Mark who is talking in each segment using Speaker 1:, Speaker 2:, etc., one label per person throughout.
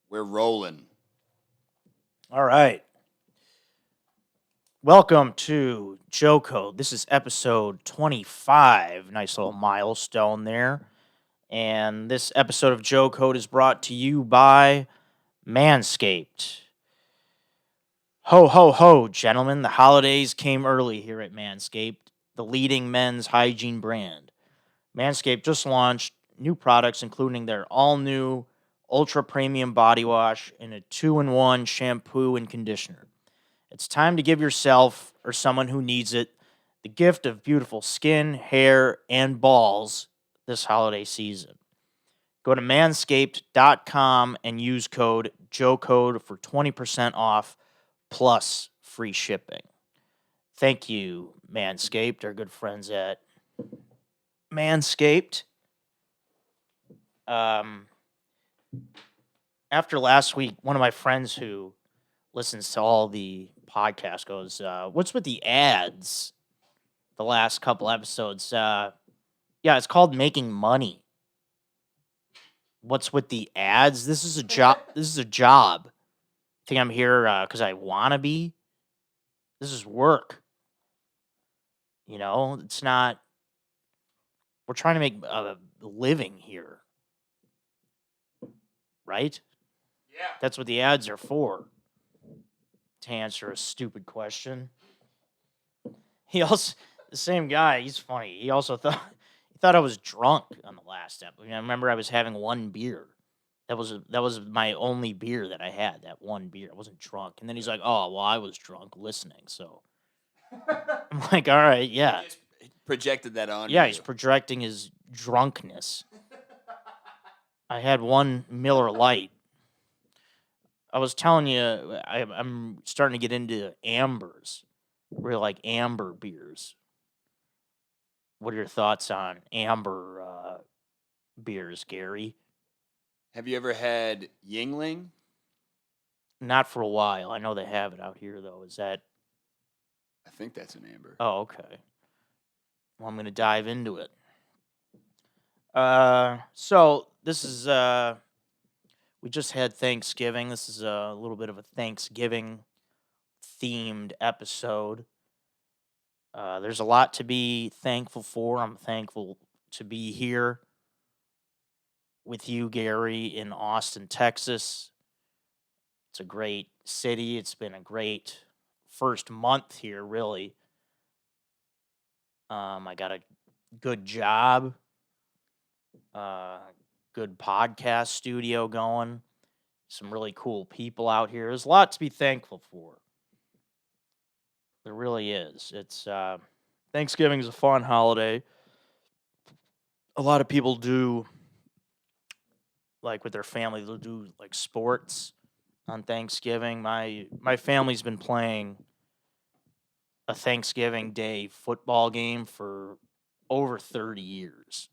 Speaker 1: We're rolling.
Speaker 2: All right. Welcome to Joe Code. This is episode 25. Nice little milestone there. And this episode of Joe Code is brought to you by Manscaped. Ho, ho, ho, gentlemen. The holidays came early here at Manscaped, the leading men's hygiene brand. Manscaped just launched new products, including their all new ultra premium body wash and a 2-in-1 shampoo and conditioner. It's time to give yourself or someone who needs it the gift of beautiful skin, hair, and balls this holiday season. Go to manscaped.com and use code JOECODE for 20% off plus free shipping. Thank you, Manscaped, our good friends at Manscaped. After last week, one of my friends who listens to all the podcasts goes, what's with the ads the last couple episodes? Yeah, it's called making money. What's with the ads? This is a job. This is a job. Think I'm here because I want to be? This is work. You know, it's not. We're trying to make a living here, right?
Speaker 1: Yeah.
Speaker 2: That's what the ads are for. To answer a stupid question. The same guy. He's funny. He also thought I was drunk on the last episode. I remember I was having one beer. That was my only beer that I had. That one beer. I wasn't drunk. And then he's like, "Oh, well, I was drunk listening." So I'm like, "All right, yeah,
Speaker 1: Just projected that on
Speaker 2: yeah."
Speaker 1: you.
Speaker 2: He's projecting his drunkenness. I had one Miller Lite. I was telling you, I'm starting to get into ambers. Really like amber beers. What are your thoughts on amber beers, Gary?
Speaker 1: Have you ever had Yingling?
Speaker 2: Not for a while. I know they have it out here, though. Is that?
Speaker 1: I think that's an amber.
Speaker 2: Oh, okay. Well, I'm going to dive into it. So this is we just had Thanksgiving. This is a little bit of a Thanksgiving themed episode. There's a lot to be thankful for. I'm thankful to be here with you, Gary, in Austin, Texas. It's a great city. It's been a great first month here, really. I got a good job, uh, good podcast studio going, some really cool people out here. There's a lot to be thankful for. There really is. It's Thanksgiving is a fun holiday. A lot of people do like with their family. They'll do like sports on Thanksgiving. My family's been playing a Thanksgiving Day football game for over 30 years.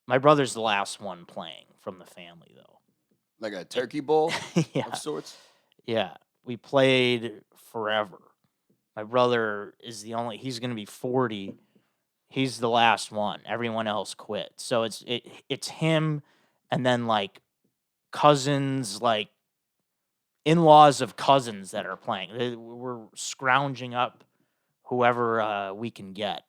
Speaker 2: My brother's the last one playing from the family, though.
Speaker 1: Like a turkey bowl
Speaker 2: Yeah,
Speaker 1: of sorts?
Speaker 2: yeah. We played forever. My brother is he's going to be 40. He's the last one. Everyone else quit. So it's him and then like cousins, like in-laws of cousins that are playing. We're scrounging up whoever we can get.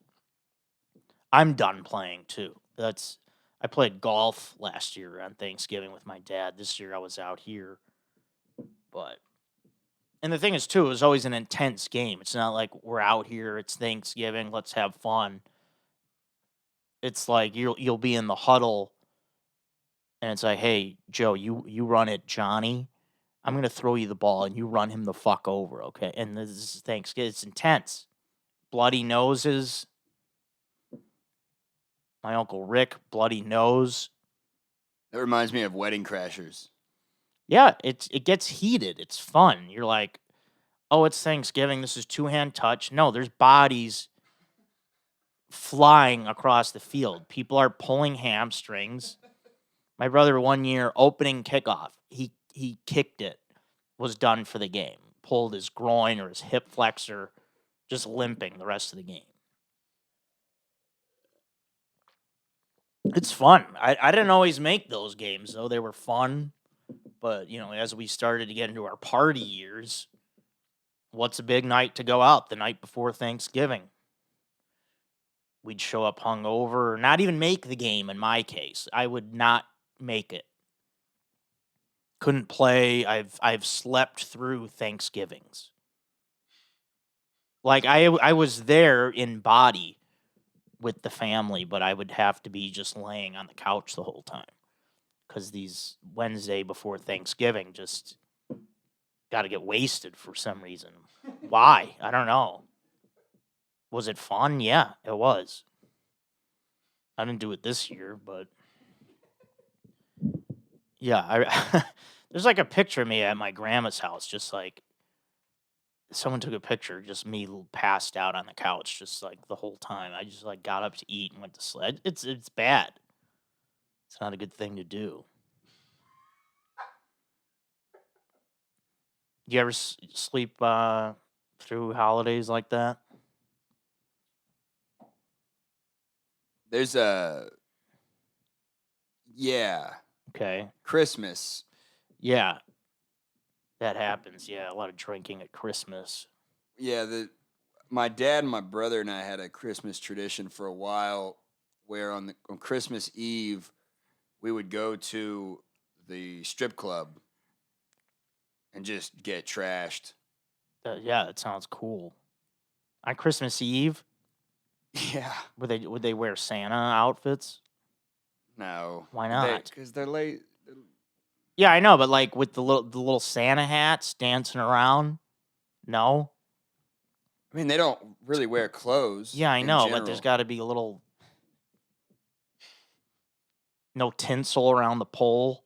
Speaker 2: I'm done playing too. I played golf last year on Thanksgiving with my dad. This year I was out here, but and the thing is too, it was always an intense game. It's not like we're out here, it's Thanksgiving, let's have fun. It's like you'll be in the huddle and it's like, "Hey, Joe, you run it, Johnny. I'm going to throw you the ball and you run him the fuck over, okay?" And this is Thanksgiving. It's intense. Bloody noses. My uncle Rick, bloody nose.
Speaker 1: That reminds me of Wedding Crashers.
Speaker 2: Yeah, it gets heated. It's fun. You're like, "Oh, it's Thanksgiving. This is two-hand touch." No, there's bodies flying across the field. People are pulling hamstrings. My brother one year opening kickoff, he kicked it, was done for the game. Pulled his groin or his hip flexor, just limping the rest of the game. It's fun. I didn't always make those games though. They were fun. But, as we started to get into our party years, what's a big night to go out? The night before Thanksgiving. We'd show up hungover, or not even make the game in my case. I would not make it. Couldn't play. I've slept through Thanksgivings. Like I was there in body with the family, but I would have to be just laying on the couch the whole time. Because these Wednesday before Thanksgiving just got to get wasted for some reason. Why? I don't know. Was it fun? Yeah, it was. I didn't do it this year, but yeah, there's like a picture of me at my grandma's house, just like someone took a picture, just me passed out on the couch, just like the whole time. I just like got up to eat and went to sleep. It's bad. It's not a good thing to do. Do you ever sleep through holidays like that?
Speaker 1: There's yeah,
Speaker 2: Okay.
Speaker 1: Christmas.
Speaker 2: Yeah, that happens. Yeah, a lot of drinking at Christmas.
Speaker 1: Yeah, my dad and my brother and I had a Christmas tradition for a while where on Christmas Eve we would go to the strip club and just get trashed.
Speaker 2: Yeah, that sounds cool. On Christmas Eve,
Speaker 1: Yeah.
Speaker 2: would they wear Santa outfits?
Speaker 1: No.
Speaker 2: Why not?
Speaker 1: Because they're late.
Speaker 2: Yeah, I know, but like with the little Santa hats dancing around. No.
Speaker 1: I mean, they don't really wear clothes.
Speaker 2: Yeah, I
Speaker 1: in
Speaker 2: know, but there's
Speaker 1: general.
Speaker 2: got to be a little no tinsel around the pole.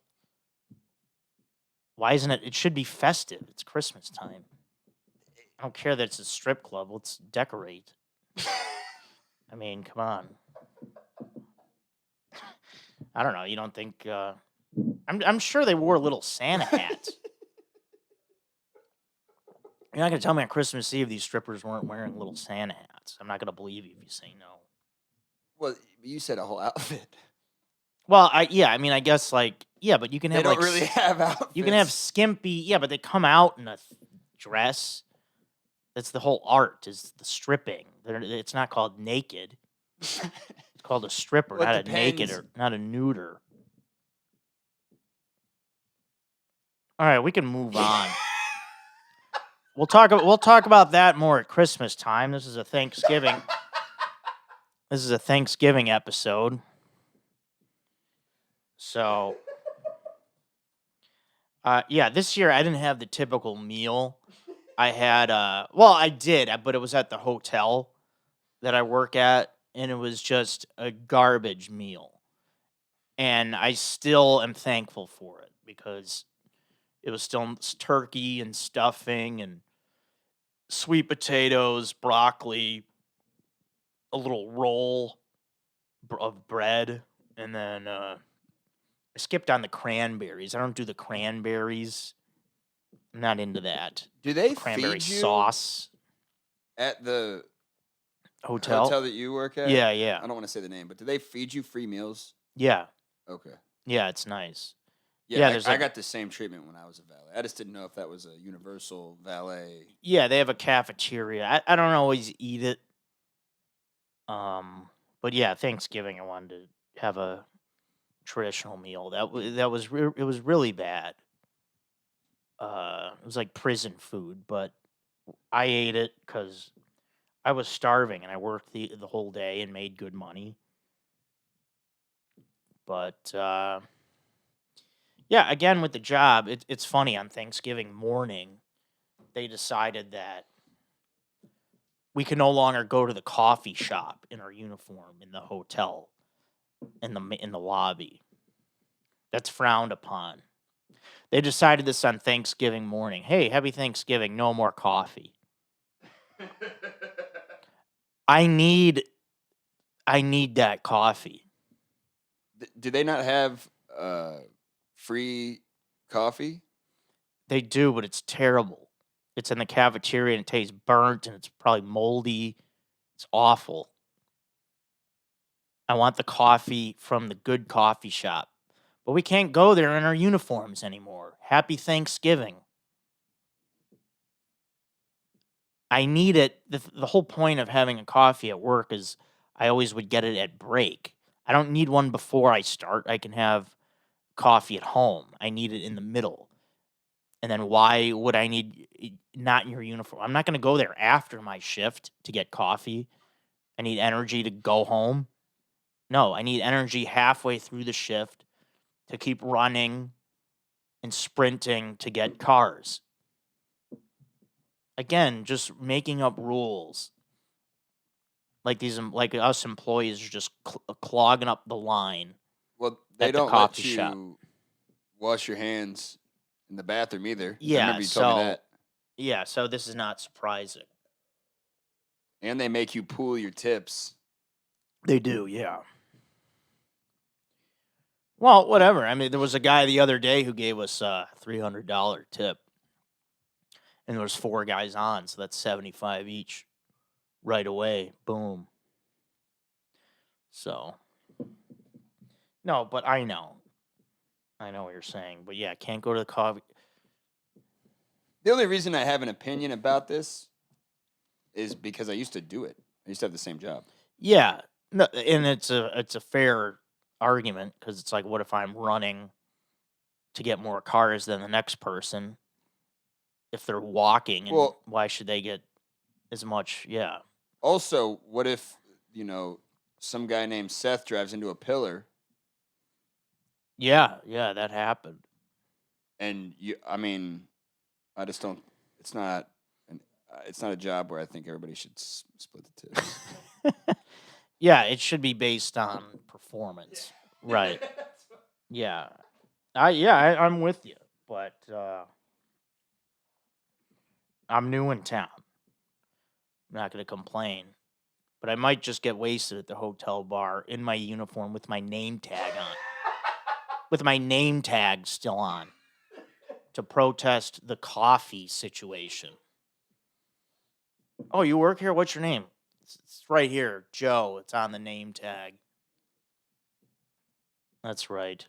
Speaker 2: Why isn't it? It should be festive. It's Christmas time. I don't care that it's a strip club. Let's decorate. I mean, come on. I don't know. You don't think? I'm sure they wore little Santa hats. You're not gonna tell me on Christmas Eve these strippers weren't wearing little Santa hats. I'm not gonna believe you if you say no.
Speaker 1: Well, you said a whole outfit.
Speaker 2: Well, I mean, I guess like but you can
Speaker 1: They
Speaker 2: have
Speaker 1: don't
Speaker 2: like
Speaker 1: really have outfits.
Speaker 2: you can have skimpy, but they come out in a dress. That's the whole art is the stripping. It's not called naked. It's called a stripper,
Speaker 1: Well, it
Speaker 2: not a naked
Speaker 1: depends.
Speaker 2: or not a neuter. All right, we can move on. We'll talk about that more at Christmas time. This is a Thanksgiving. This is a Thanksgiving episode. So, this year I didn't have the typical meal. I had I did, but it was at the hotel that I work at, and it was just a garbage meal. And I still am thankful for it because it was still turkey and stuffing and sweet potatoes, broccoli, a little roll of bread, and then I skipped on the cranberries. I don't do the cranberries. I'm not into that.
Speaker 1: Do they
Speaker 2: Cranberry
Speaker 1: feed you
Speaker 2: sauce
Speaker 1: at the
Speaker 2: hotel.
Speaker 1: hotel that you work at?
Speaker 2: Yeah,
Speaker 1: I don't want to say the name, but do they feed you free meals?
Speaker 2: yeah,
Speaker 1: Okay.
Speaker 2: yeah. It's nice.
Speaker 1: Yeah,
Speaker 2: there's
Speaker 1: I
Speaker 2: like
Speaker 1: got the same treatment when I was a valet. I just didn't know if that was a universal valet.
Speaker 2: they have a cafeteria. I don't always eat it. But yeah, Thanksgiving I wanted to have a traditional meal. It was really bad. It was like prison food, but I ate it because I was starving and I worked the whole day and made good money. But again with the job, it's funny. On Thanksgiving morning, they decided that we can no longer go to the coffee shop in our uniform in the hotel in the lobby. That's frowned upon. They decided this on Thanksgiving morning. Hey, happy Thanksgiving. No more coffee. I need that coffee.
Speaker 1: Do they not have free coffee?
Speaker 2: They do, but it's terrible. It's in the cafeteria and it tastes burnt and it's probably moldy. It's awful. I want the coffee from the good coffee shop. But we can't go there in our uniforms anymore. Happy Thanksgiving. I need it. The whole point of having a coffee at work is I always would get it at break. I don't need one before I start. I can have coffee at home. I need it in the middle. And then why would I need not in your uniform? I'm not going to go there after my shift to get coffee. I need energy to go home. No, I need energy halfway through the shift to keep running and sprinting to get cars. Again, just making up rules. Like us employees are just clogging up the line.
Speaker 1: Well, they
Speaker 2: at the
Speaker 1: don't
Speaker 2: coffee
Speaker 1: let you
Speaker 2: shop.
Speaker 1: wash your hands in the bathroom either. I
Speaker 2: Yeah,
Speaker 1: remember you told me that.
Speaker 2: Yeah, so this is not surprising.
Speaker 1: And they make you pool your tips.
Speaker 2: They do, yeah. Well, whatever. I mean, there was a guy the other day who gave us a $300 tip. And there was 4 guys on, so that's $75 each right away. Boom. So, no, but I know. I know what you're saying. But yeah, can't go to the coffee.
Speaker 1: The only reason I have an opinion about this is because I used to do it. I used to have the same job.
Speaker 2: Yeah, no, and it's a fair argument because it's like, what if I'm running to get more cars than the next person? If they're walking, and
Speaker 1: Well-
Speaker 2: why should they get as much? Yeah.
Speaker 1: Also, what if, some guy named Seth drives into a pillar
Speaker 2: Yeah, that happened.
Speaker 1: and I just don't, it's not a job where I think everybody should split the tips.
Speaker 2: Yeah, it should be based on performance. Right. Yeah. I'm with you, but I'm new in town. I'm not going to complain, but I might just get wasted at the hotel bar in my uniform with my name tag on. With my name tag still on to protest the coffee situation. Oh, you work here? What's your name? It's right here, Joe. It's on the name tag. That's right.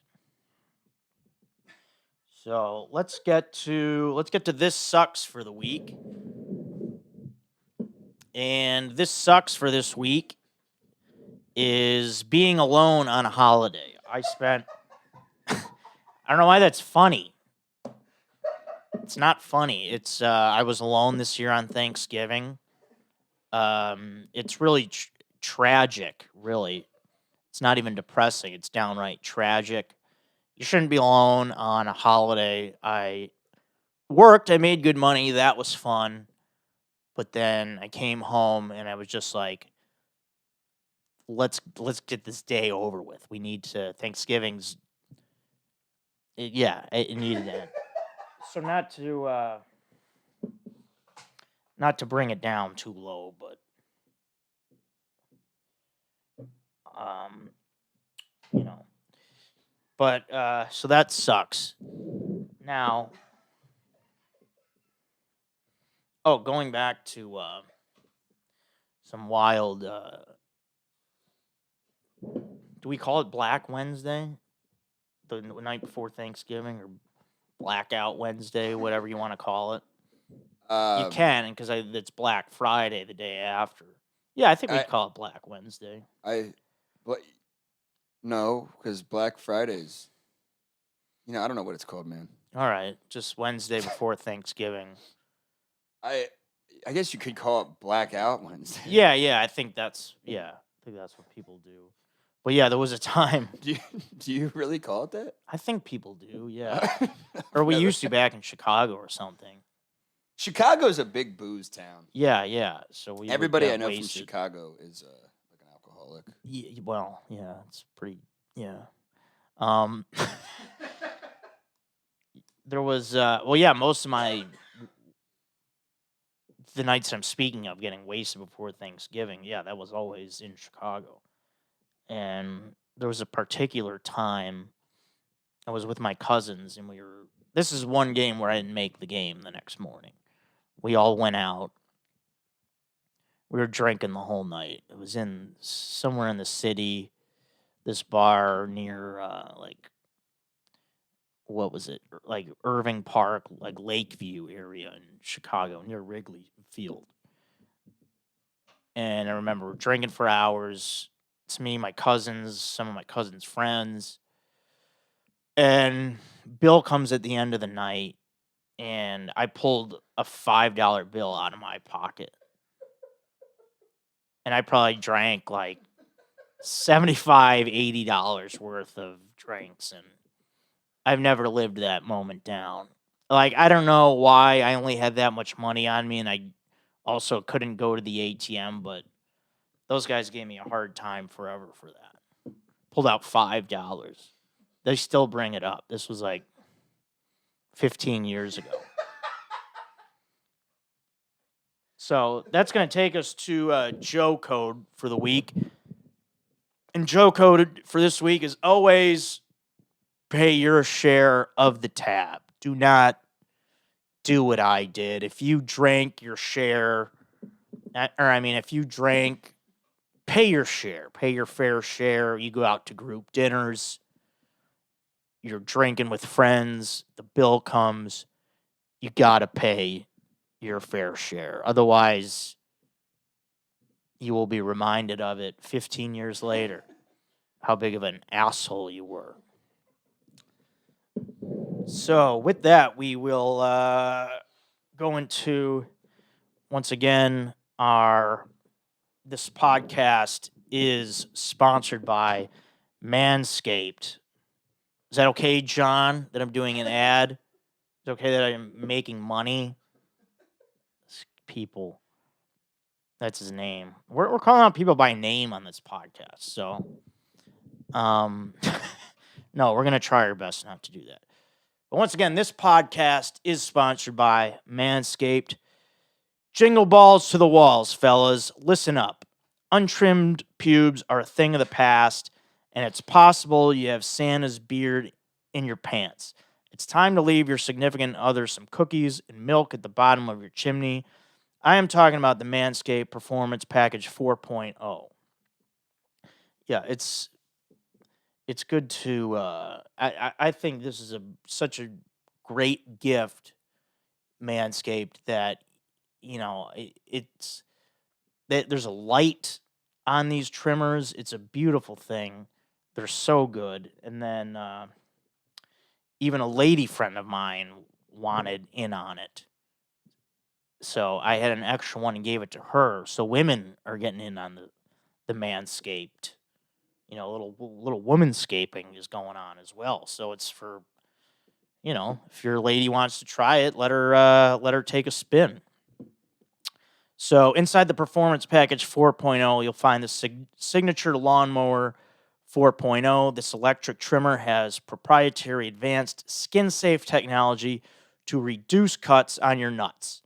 Speaker 2: So let's get to this sucks for the week. And this sucks for this week is being alone on a holiday. I don't know why that's funny. It's not funny. It's I was alone this year on Thanksgiving. It's really tragic, really. It's not even depressing. It's downright tragic. You shouldn't be alone on a holiday. I worked. I made good money. That was fun. But then I came home and I was just like, let's get this day over with. We need to. Thanksgiving's. It needed to end. So not to bring it down too low, but so that sucks. Now, going back to some wild. Do we call it Black Wednesday? The night before Thanksgiving, or Blackout Wednesday, whatever you want to call it. You can, because it's Black Friday the day after. Yeah, I think we'd call it Black Wednesday.
Speaker 1: No, because Black Friday's. I don't know what it's called, man.
Speaker 2: All right, just Wednesday before Thanksgiving.
Speaker 1: I guess you could call it Blackout Wednesday.
Speaker 2: Yeah, I think that's what people do. But yeah, there was a time.
Speaker 1: Do you really call it that?
Speaker 2: I think people do, yeah. Or we used to back in Chicago or something.
Speaker 1: Chicago's a big booze town.
Speaker 2: Yeah. So
Speaker 1: everybody I know from Chicago is like an alcoholic.
Speaker 2: Yeah, well, yeah, it's pretty. Yeah. There was most of the nights I'm speaking of getting wasted before Thanksgiving. Yeah, that was always in Chicago. And there was a particular time I was with my cousins, and this is one game where I didn't make the game the next morning. We all went out. We were drinking the whole night. It was somewhere in the city, this bar near what was it? Like Irving Park, like Lakeview area in Chicago near Wrigley Field. And I remember drinking for hours. It's me, my cousins, some of my cousins' friends. And Bill comes at the end of the night, and I pulled a $5 bill out of my pocket. And I probably drank like $75, $80 worth of drinks. And I've never lived that moment down. Like, I don't know why I only had that much money on me, and I also couldn't go to the ATM, but those guys gave me a hard time forever for that. Pulled out $5. They still bring it up. This was like 15 years ago. So that's going to take us to Joe Code for the week. And Joe Code for this week is always pay your share of the tab. Do not do what I did. If you drank your share, if you drank, pay your share, pay your fair share. You go out to group dinners, you're drinking with friends, the bill comes, you got to pay your fair share. Otherwise, you will be reminded of it 15 years later, how big of an asshole you were. So with that, we will go into, once again, this podcast is sponsored by Manscaped. Is that okay, John, that I'm doing an ad? Is it okay that I'm making money? People. That's his name. We're calling out people by name on this podcast. So, no, we're going to try our best not to do that. But once again, this podcast is sponsored by Manscaped. Jingle balls to the walls, fellas. Listen up. Untrimmed pubes are a thing of the past, and it's possible you have Santa's beard in your pants. It's time to leave your significant other some cookies and milk at the bottom of your chimney. I am talking about the Manscaped Performance Package 4.0. Yeah, it's good to. I think this is such a great gift, Manscaped, that there's a light on these trimmers. It's a beautiful thing. They're so good. And then even a lady friend of mine wanted in on it. So I had an extra one and gave it to her. So women are getting in on the Manscaped. A little womanscaping is going on as well. So it's for, if your lady wants to try it, let her take a spin. So inside the Performance Package 4.0, you'll find the Signature Lawnmower 4.0. This electric trimmer has proprietary advanced skin-safe technology to reduce cuts on your nuts.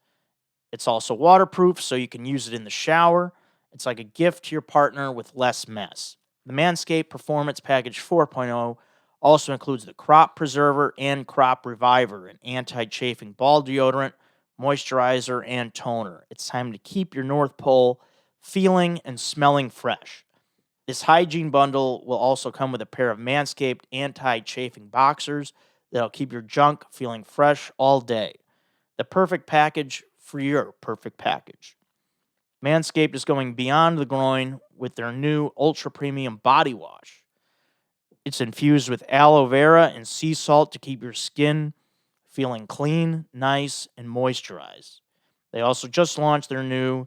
Speaker 2: It's also waterproof, so you can use it in the shower. It's like a gift to your partner with less mess. The Manscaped Performance Package 4.0 also includes the Crop Preserver and Crop Reviver, an anti-chafing ball deodorant, moisturizer, and toner. It's time to keep your North Pole feeling and smelling fresh. This hygiene bundle will also come with a pair of Manscaped anti-chafing boxers that'll keep your junk feeling fresh all day. The perfect package for your perfect package. Manscaped is going beyond the groin with their new ultra premium body wash. It's infused with aloe vera and sea salt to keep your skin feeling clean, nice, and moisturized. They also just launched their new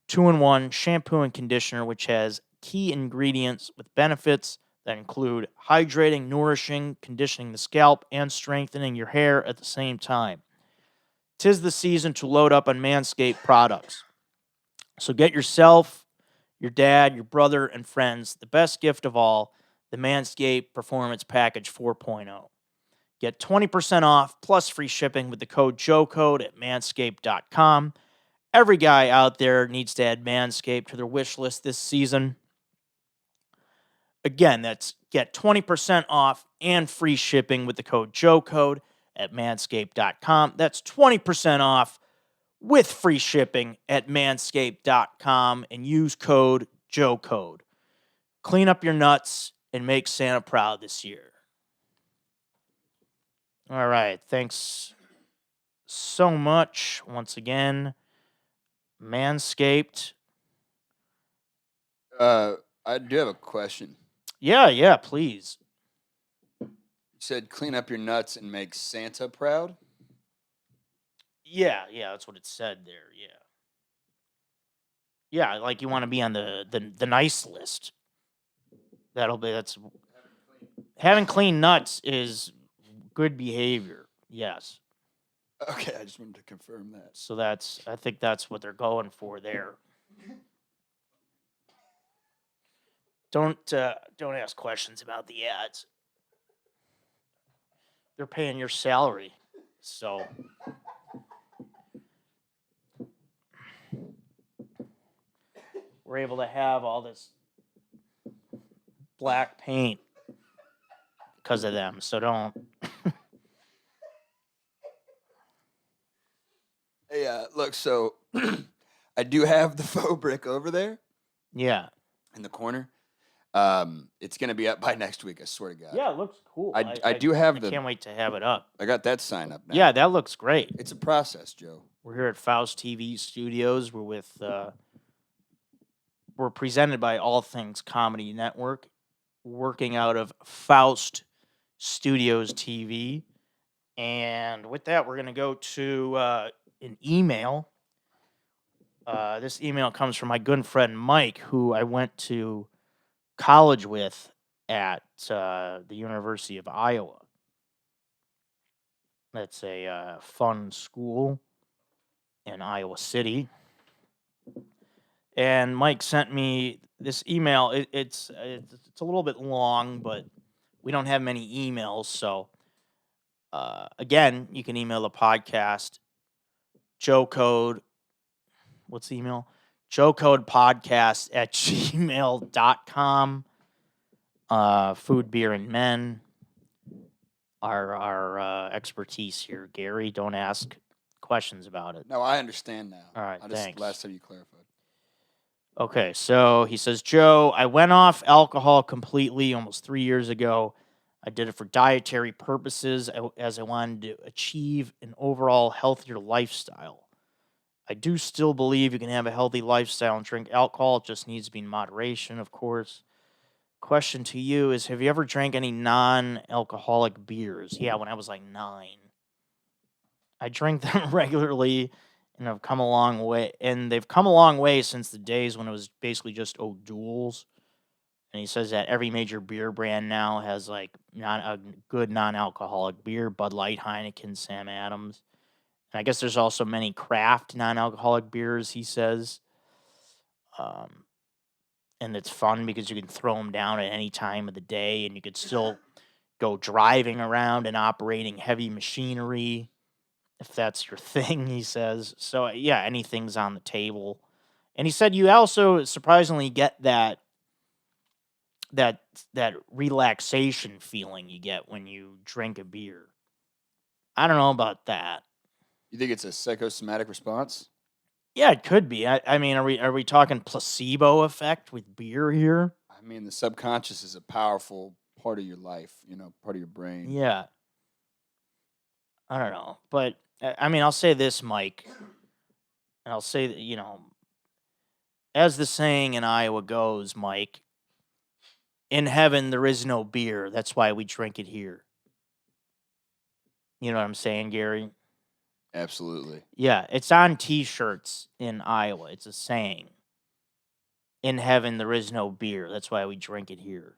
Speaker 2: 2-in-1 shampoo and conditioner, which has key ingredients with benefits that include hydrating, nourishing, conditioning the scalp, and strengthening your hair at the same time. 'Tis the season to load up on Manscaped products. So get yourself, your dad, your brother, and friends the best gift of all, the Manscaped Performance Package 4.0. Get 20% off plus free shipping with the code JOECODE at manscaped.com. Every guy out there needs to add Manscaped to their wish list this season. Again, that's get 20% off and free shipping with the code JOECODE at manscaped.com. That's 20% off with free shipping at manscaped.com and use code JOECODE. Clean up your nuts and make Santa proud this year. All right. Thanks so much once again, Manscaped.
Speaker 1: I do have a question.
Speaker 2: Yeah, please.
Speaker 1: You said clean up your nuts and make Santa proud.
Speaker 2: Yeah, that's what it said there. Yeah, like you want to be on the nice list. That's having clean nuts is good behavior. Yes.
Speaker 1: Okay, I just wanted to confirm that.
Speaker 2: So I think that's what they're going for there. Don't ask questions about the ads. They're paying your salary. So we're able to have all this black paint because of them. So don't.
Speaker 1: Hey, look, so I do have the faux brick over there
Speaker 2: Yeah.
Speaker 1: in the corner. It's gonna be up by next week. I swear to God.
Speaker 2: Yeah, it looks cool.
Speaker 1: I do have
Speaker 2: I can't wait to have it up.
Speaker 1: I got that sign up now.
Speaker 2: Yeah, that looks great.
Speaker 1: It's a process, Joe.
Speaker 2: We're here at Faust TV Studios. We're presented by All Things Comedy Network, working out of Faust Studios TV. And with that, we're going to go to an email. This email comes from my good friend Mike, who I went to college with at the University of Iowa. That's a fun school in Iowa City. And Mike sent me this email. It's a little bit long, but we don't have many emails. So again, you can email the podcast. Joe Code. What's the email? joecodepodcast@gmail.com. Food, beer, and men. Our expertise here, Gary. Don't ask questions about it.
Speaker 1: No, I understand now.
Speaker 2: All right, thanks.
Speaker 1: Last time you clarified.
Speaker 2: Okay, so he says, Joe, I went off alcohol completely almost 3 years ago. I did it for dietary purposes as I wanted to achieve an overall healthier lifestyle. I do still believe you can have a healthy lifestyle and drink alcohol. It just needs to be in moderation, of course. Question to you is, have you ever drank any non-alcoholic beers? Yeah, when I was like 9. I drink them regularly and have come a long way. And they've come a long way since the days when it was basically just O'Doul's. And he says that every major beer brand now has like a good non-alcoholic beer: Bud Light, Heineken, Sam Adams. And I guess there's also many craft non-alcoholic beers, he says. And it's fun because you can throw them down at any time of the day, and you could still go driving around and operating heavy machinery, if that's your thing, he says. So, yeah, anything's on the table. And he said you also surprisingly get that relaxation feeling you get when you drink a beer. I don't know about that.
Speaker 1: You think it's a psychosomatic response?
Speaker 2: Yeah, it could be. I mean, are we talking placebo effect with beer here?
Speaker 1: I mean, the subconscious is a powerful part of your life, part of your brain.
Speaker 2: Yeah. I don't know. But, I mean, I'll say this, Mike. And I'll say that, as the saying in Iowa goes, Mike, in heaven there is no beer. That's why we drink it here. You know what I'm saying, Gary?
Speaker 1: Absolutely.
Speaker 2: Yeah, it's on T-shirts in Iowa. It's a saying. In heaven there is no beer. That's why we drink it here.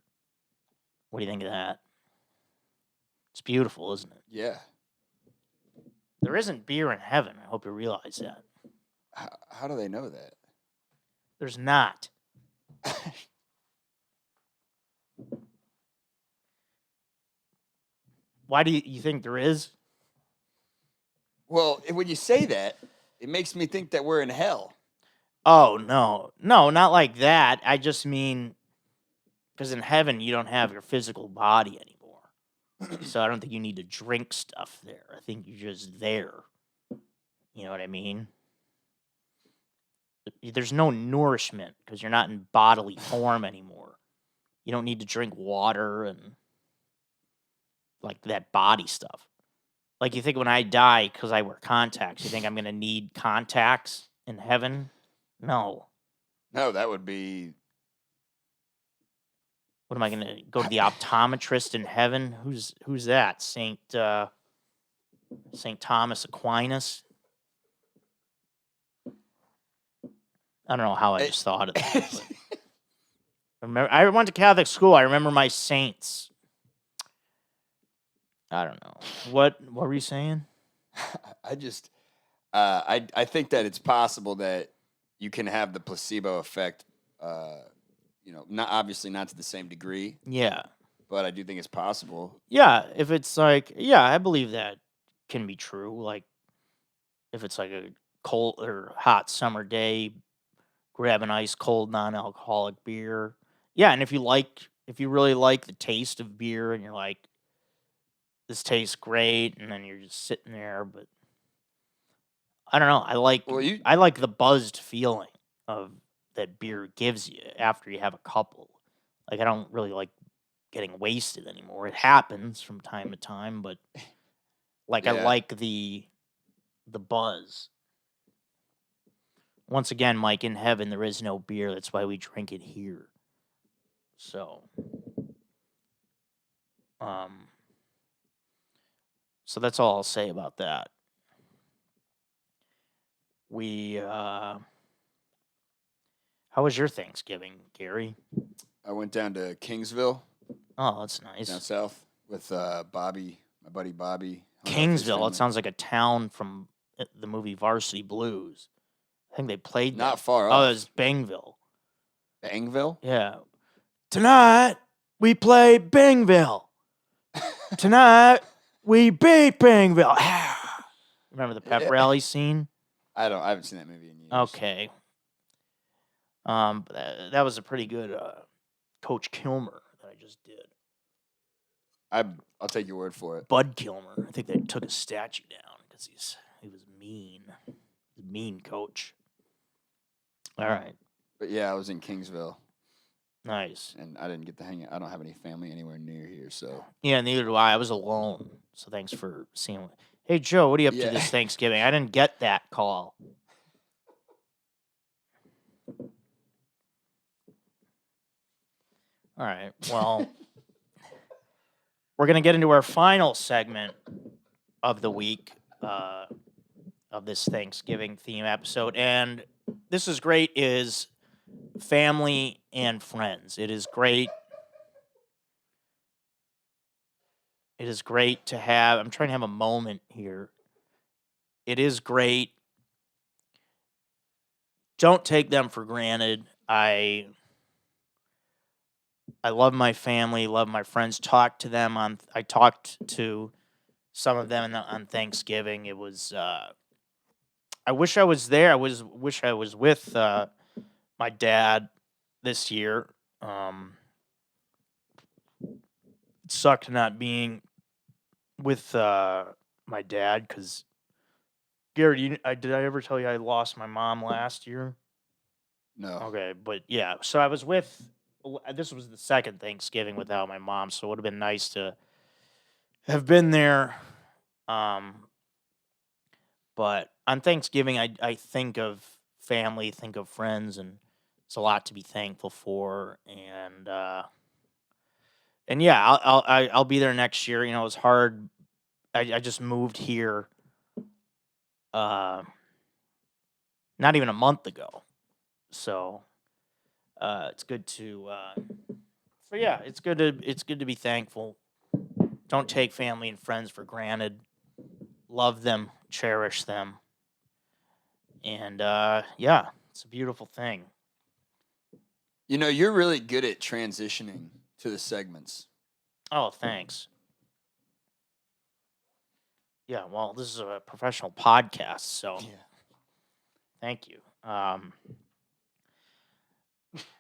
Speaker 2: What do you think of that? It's beautiful, isn't it?
Speaker 1: Yeah.
Speaker 2: There isn't beer in heaven. I hope you realize that.
Speaker 1: How do they know that?
Speaker 2: There's not. Why do you think there is?
Speaker 1: Well, when you say that, it makes me think that we're in hell.
Speaker 2: Oh, no. No, not like that. I just mean, because in heaven you don't have your physical body anymore. So I don't think you need to drink stuff there. I think you're just there. You know what I mean? There's no nourishment because you're not in bodily form anymore. You don't need to drink water and like that body stuff. Like, you think when I die, because I wear contacts, you think I'm gonna need contacts in heaven? No.
Speaker 1: No, that would be.
Speaker 2: What am I gonna go to the optometrist in heaven? Who's that? Saint Thomas Aquinas? I don't know how I
Speaker 1: Eh,
Speaker 2: just thought of that. But I went to Catholic school. I remember my saints. I don't know. What were you saying?
Speaker 1: I just, I think that it's possible that you can have the placebo effect. Not obviously not to the same degree,
Speaker 2: Yeah.
Speaker 1: but I do think it's possible.
Speaker 2: Yeah, if it's like, yeah, I believe that can be true. Like, if it's like a cold or hot summer day, grab an ice cold non-alcoholic beer. Yeah, and if you really like the taste of beer and you're like, this tastes great, and then you're just sitting there, but I don't know.
Speaker 1: Well, you,
Speaker 2: I like the buzzed feeling of that beer gives you after you have a couple. Like, I don't really like getting wasted anymore. It happens from time to time, but like, I
Speaker 1: yeah.
Speaker 2: like the buzz. Once again, Mike, in heaven there is no beer. That's why we drink it here. So, um, so that's all I'll say about that. We, how was your Thanksgiving, Gary?
Speaker 1: I went down to Kingsville,
Speaker 2: Oh, that's
Speaker 1: down
Speaker 2: nice.
Speaker 1: south, with Bobby, my buddy Bobby. hung out with his
Speaker 2: Kingsville. It
Speaker 1: family.
Speaker 2: sounds like a town from the movie Varsity Blues. I think they played
Speaker 1: Not
Speaker 2: that.
Speaker 1: far
Speaker 2: Oh,
Speaker 1: off.
Speaker 2: it was Bangville.
Speaker 1: Bangville.
Speaker 2: Yeah. Tonight we play Bangville. Tonight we beat Bangville. Remember the pep
Speaker 1: Yeah.
Speaker 2: rally scene?
Speaker 1: I haven't seen that movie in years.
Speaker 2: Okay. But that was a pretty good Coach Kilmer that I just did.
Speaker 1: I'll take your word for it.
Speaker 2: Bud Kilmer. I think they took his statue down because he was mean. He's a mean coach. All right.
Speaker 1: But yeah, I was in Kingsville,
Speaker 2: Nice.
Speaker 1: and I didn't get to hang out. I don't have any family anywhere near here, so
Speaker 2: Yeah, neither do I. I was alone. So thanks for seeing. Hey, Joe, what are you up
Speaker 1: Yeah.
Speaker 2: to this Thanksgiving? I didn't get that call. All right. Well, we're going to get into our final segment of the week of this Thanksgiving theme episode. And this is great is family and friends. It is great. It is great to have. I'm trying to have a moment here. It is great. Don't take them for granted. I love my family, love my friends. Talk to them on. I talked to some of them on Thanksgiving. It was. I wish I was there. Wish I was with my dad this year. It sucked not being with my dad because Gary, did I ever tell you I lost my mom last year?
Speaker 1: no.
Speaker 2: Okay, but yeah, so I was with. This was the second Thanksgiving without my mom, so it would have been nice to have been there. But on Thanksgiving, I think of family, think of friends, and it's a lot to be thankful for. And yeah, I'll be there next year. You know, it's hard. I just moved here, not even a month ago, so it's good to. So yeah, it's good to be thankful. Don't take family and friends for granted. Love them, cherish them, and yeah, it's a beautiful thing.
Speaker 1: You know, you're really good at transitioning to the segments.
Speaker 2: Oh, thanks. Yeah, well, this is a professional podcast, so thank you.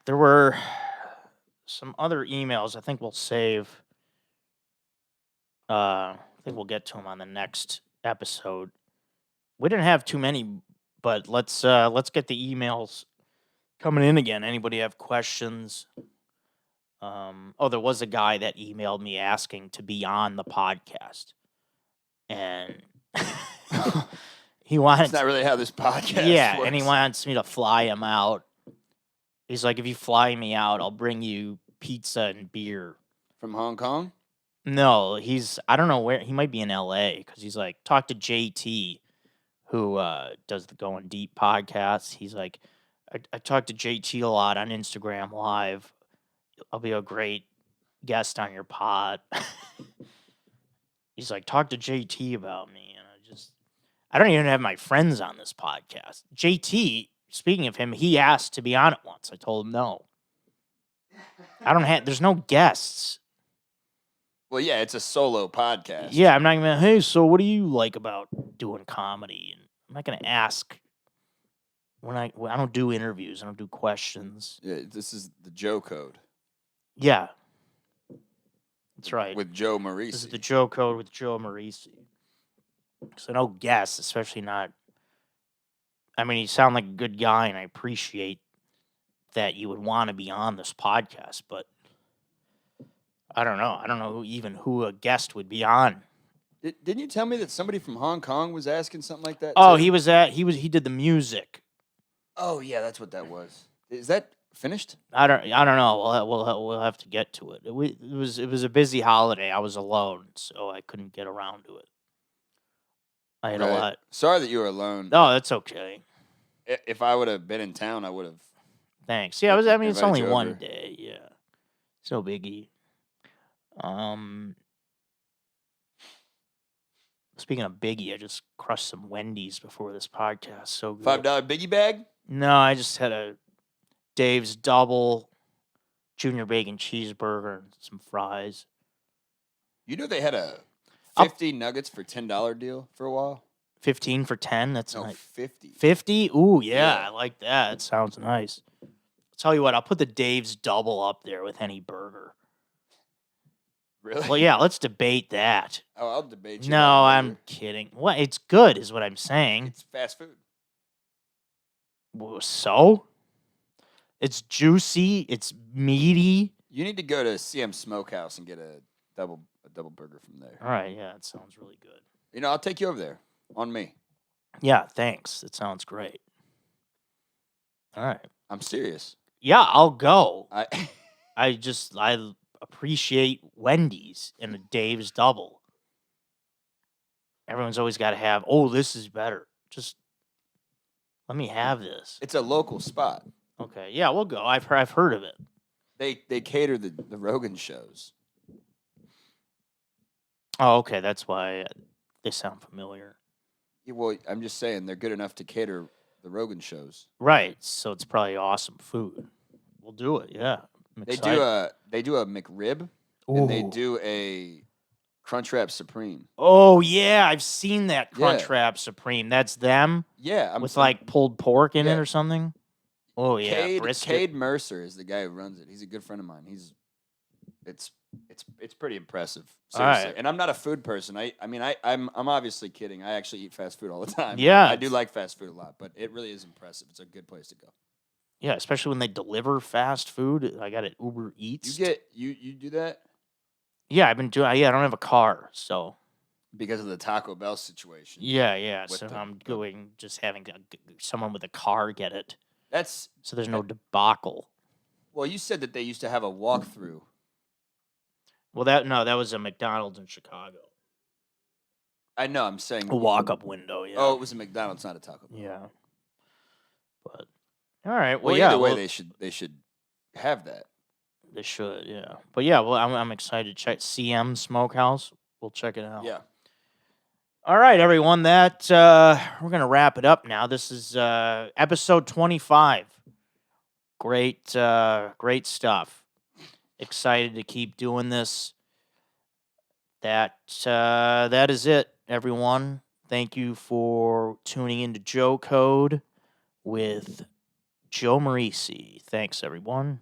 Speaker 2: There were some other emails. I think we'll save. I think we'll get to them on the next episode. We didn't have too many, but let's get the emails coming in again. Anybody have questions? Oh, there was a guy that emailed me asking to be on the podcast. and he
Speaker 1: It's
Speaker 2: wanted,
Speaker 1: not really how this podcast
Speaker 2: yeah,
Speaker 1: works.
Speaker 2: and he wants me to fly him out. He's like, if you fly me out, I'll bring you pizza and beer.
Speaker 1: From Hong Kong?
Speaker 2: No, I don't know where, he might be in LA because he's like, talk to JT, who does the Going Deep podcast. He's like, I talk to JT a lot on Instagram Live. I'll be a great guest on your pod. He's like, talk to JT about me. And I don't even have my friends on this podcast. JT, speaking of him, he asked to be on it once. I told him no. There's no guests.
Speaker 1: Well, yeah, it's a solo podcast.
Speaker 2: Yeah, I'm not gonna. Hey, so what do you like about doing comedy? And I'm not gonna ask. I don't do interviews. I don't do questions.
Speaker 1: Yeah, this is the Joe Code.
Speaker 2: Yeah, that's right.
Speaker 1: With Joe
Speaker 2: This is
Speaker 1: Marisi.
Speaker 2: the Joe Code with Joe Marisi. So no guests, especially not. I mean, you sound like a good guy, and I appreciate that you would want to be on this podcast, but I don't know. I don't know who a guest would be on.
Speaker 1: Didn't you tell me that somebody from Hong Kong was asking something like that?
Speaker 2: Oh,
Speaker 1: too?
Speaker 2: he did the music.
Speaker 1: Oh, yeah, that's what that was. Is that finished?
Speaker 2: I don't know. We'll have to get to it. It was a busy holiday. I was alone, so I couldn't get around to it. I had a
Speaker 1: Right.
Speaker 2: lot.
Speaker 1: Sorry that you were alone.
Speaker 2: No, that's okay.
Speaker 1: If I would have been in town, I would have.
Speaker 2: Thanks. Yeah, I mean, it's
Speaker 1: Invited
Speaker 2: only
Speaker 1: you
Speaker 2: one
Speaker 1: over.
Speaker 2: day. Yeah, it's no biggie. Speaking of biggie, I just crushed some Wendy's before this podcast. So good.
Speaker 1: $5 biggie bag?
Speaker 2: No, I just had a Dave's double, junior bacon cheeseburger, and some fries.
Speaker 1: You know they had a
Speaker 2: I'll-
Speaker 1: 50 nuggets for $10 deal for a while?
Speaker 2: 15 for 10. That's
Speaker 1: No,
Speaker 2: nice.
Speaker 1: 50.
Speaker 2: 50? Ooh, yeah,
Speaker 1: Yeah.
Speaker 2: I like that. It sounds nice. I'll tell you what, I'll put the Dave's double up there with any burger.
Speaker 1: Really?
Speaker 2: Well, yeah, let's debate that.
Speaker 1: Oh, I'll debate you.
Speaker 2: No,
Speaker 1: about the
Speaker 2: I'm
Speaker 1: burger.
Speaker 2: kidding. What? It's good, is what I'm saying.
Speaker 1: It's fast food.
Speaker 2: So? It's juicy. It's meaty.
Speaker 1: You need to go to CM Smokehouse and get a double burger from there.
Speaker 2: All right, yeah, it sounds really good.
Speaker 1: You know, I'll take you over there on me.
Speaker 2: Yeah, thanks. It sounds great. All right.
Speaker 1: I'm serious.
Speaker 2: Yeah, I'll go.
Speaker 1: I
Speaker 2: I appreciate Wendy's and a Dave's double. Everyone's always got to have, oh, this is better. Just let me have this.
Speaker 1: It's a local spot.
Speaker 2: Okay, yeah, we'll go. I've heard of it.
Speaker 1: They cater the Rogan shows.
Speaker 2: Oh, okay, that's why they sound familiar.
Speaker 1: Yeah, well, I'm just saying they're good enough to cater the Rogan shows.
Speaker 2: Right, so it's probably awesome food. We'll do it. Yeah, I'm
Speaker 1: They
Speaker 2: excited.
Speaker 1: do a McRib and they
Speaker 2: Ooh.
Speaker 1: do a Crunchwrap Supreme.
Speaker 2: Oh yeah, I've seen that
Speaker 1: Yeah.
Speaker 2: Crunchwrap Supreme. That's them
Speaker 1: Yeah,
Speaker 2: with like pulled pork in it
Speaker 1: Yeah.
Speaker 2: or something. Oh yeah, brisket.
Speaker 1: Cade Mercer is the guy who runs it. He's a good friend of mine. It's pretty impressive. Seriously.
Speaker 2: Alright.
Speaker 1: And I'm not a food person. I'm obviously kidding. I actually eat fast food all the time.
Speaker 2: Yeah,
Speaker 1: I do like fast food a lot, but it really is impressive. It's a good place to go.
Speaker 2: Yeah, especially when they deliver fast food. I got it Uber Eats.
Speaker 1: You do that
Speaker 2: Yeah, I've been doing. Yeah, I don't have a car, so
Speaker 1: because of the Taco Bell situation.
Speaker 2: yeah.
Speaker 1: With
Speaker 2: So
Speaker 1: the-
Speaker 2: I'm going just having someone with a car get it,
Speaker 1: That's
Speaker 2: so there's no debacle.
Speaker 1: well, you said that they used to have a walkthrough.
Speaker 2: Well, that was a McDonald's in Chicago.
Speaker 1: I know. I'm saying.
Speaker 2: A walk-up window. Yeah.
Speaker 1: Oh, it was a McDonald's, not a Taco Bell.
Speaker 2: yeah. But all right. Well,
Speaker 1: Well,
Speaker 2: yeah.
Speaker 1: either way,
Speaker 2: well,
Speaker 1: they should have that.
Speaker 2: they should. Yeah. But yeah. Well, I'm excited to check CM Smokehouse. We'll check it out.
Speaker 1: Yeah.
Speaker 2: All right, everyone. That we're gonna wrap it up now. This is episode 25. Great stuff. Excited to keep doing this. That is it, everyone. Thank you for tuning into Joe Code with Joe Marisi. Thanks, everyone.